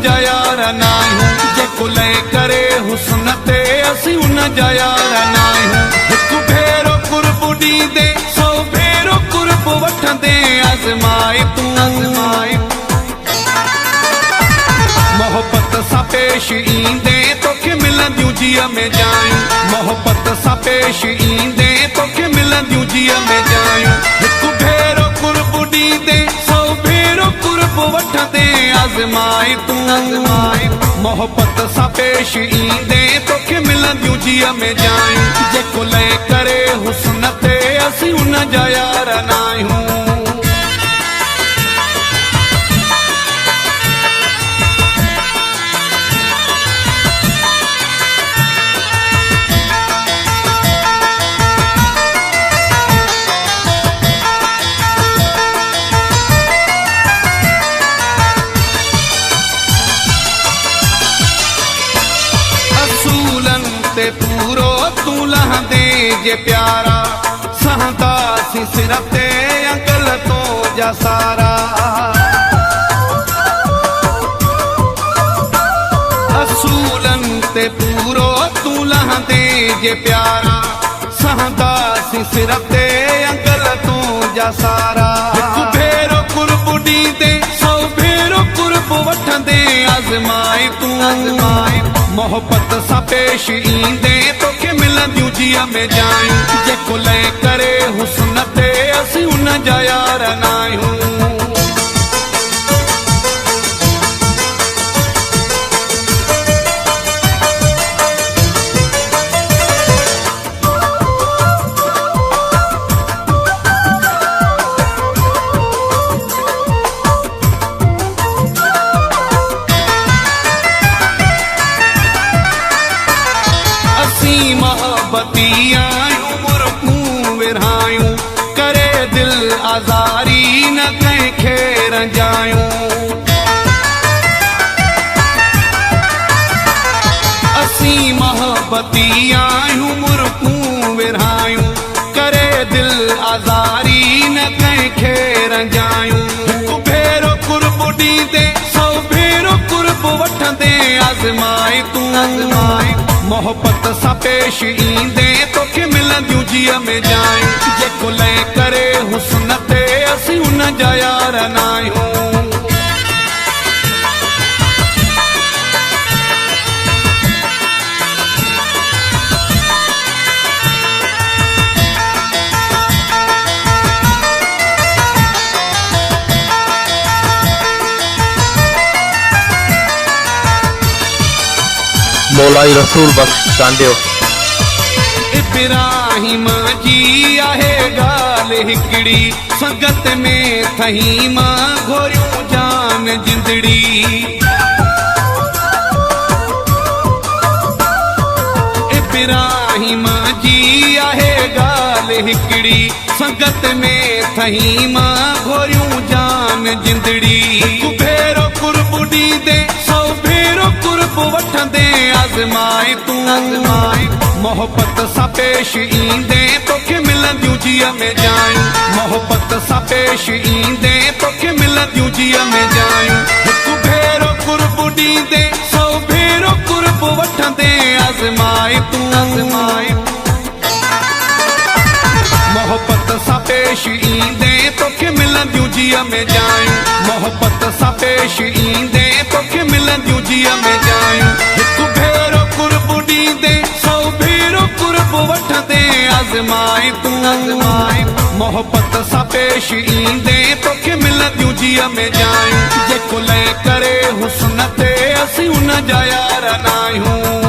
जा यार नाहियूं, जेको ले करे हुस्न ते असीं उन जा यार नाहियूं। हिकु भेरो कुर्ब ॾींदे सौ भेरो कुर्ब वठंदे आज़माए तूं आज़माए। मोहब्बत सां पेश ईंदे तोखे मिलंदियूं जीअ में जायूं, मोहब्बत सां पेश ईंदे तोखे मिलंदियूं जीअ में जायूं। हिकु भेरो कुर्ब ॾींदे सौ भेरो कुर्ब वठंदे आज़माए तूं आज़माए। मोहब्बत सां पेश ईंदे तोखे मिलंदियूं जीअ में जायूं, जेको ले करे हुस्न ते असीं उन जा यार नाहियूं। पूरो तूं लहंदे जे प्यारा, सहंदासीं सिर ते अंगल तो जा सारा। असूलन ते पूरो तूं लहंदे जे प्यारा, सहंदासीं सिर ते अंगल तो जा सारा। हिकु भेरो कुर्ब ॾींदे सौ भेरो कुर्ब वठंदे आज़माए तूं आज़माए। मोहब्बत सां पेश ईंदे तोखे मिलंदियूं जीअ में जायूं, जेको ले करे हुस्न ते असीं उन जा यार नाहियूं। मोहब्बती आयूं मुरकूं विरहायूं, करे दिल आज़ारी न कंहिंखे रंजायूं। असीं मोहब्बती आयूं मुरकूं विरहायूं, करे दिल आज़ारी न कंहिंखे रंजायूं। हिकु भेरो कुर्ब ॾींदे सौ भेरो कुर्ब वठंदे आज़माए तूं आज़माए। मोहब्बत सां पेश ईंदे तोखे मिलंदियूं जीअ में जायूं, जेको ले करे हुस्न ते असीं उन जा यार नाहियूं। मौलाई रसूल बख्श कांडियो। इब्राहिम जी आहे ॻाल्हि हिकिड़ी, संगत में थही मां घोरियूं जान जिंदड़ी। इब्राहिम जी आहे ॻाल्हि हिकिड़ी, संगत में थही मां घोरियूं जान जिंदड़ी। हिकु भेरो कुर्ब ॾींदे सौ भेरो कुर्ब वठंदे आज़माए तूं आज़माए। मोहब्बत सां पेश ईंदे तोखे मिलंदियूं जीअ में जायूं, मोहब्बत सां पेश ईंदे तोखे मिलंदियूं जीअ में जायूं। हिकु भेरो कुर्ब ॾींदे सौ भेरो कुर्ब वठंदे आज़माए तूं आज़माए। मोहब्बत सां पेश ईंदे तोखे मिलंदियूं जीअ में जायूं, मोहब्बत सां पेश ईंदे तोखे मिलंदियूं जीअ में जायूं। हिकु भेरो कुर्ब ॾींदे सौ भेरो कुर्ब वठंदे आज़माए तूं आज़माए। मोहब्बत सां पेश ईंदे तोखे मिलंदियूं जीअ में जायूं, जेको ले करे हुस्न ते असीं उन जा यार नाहियूं।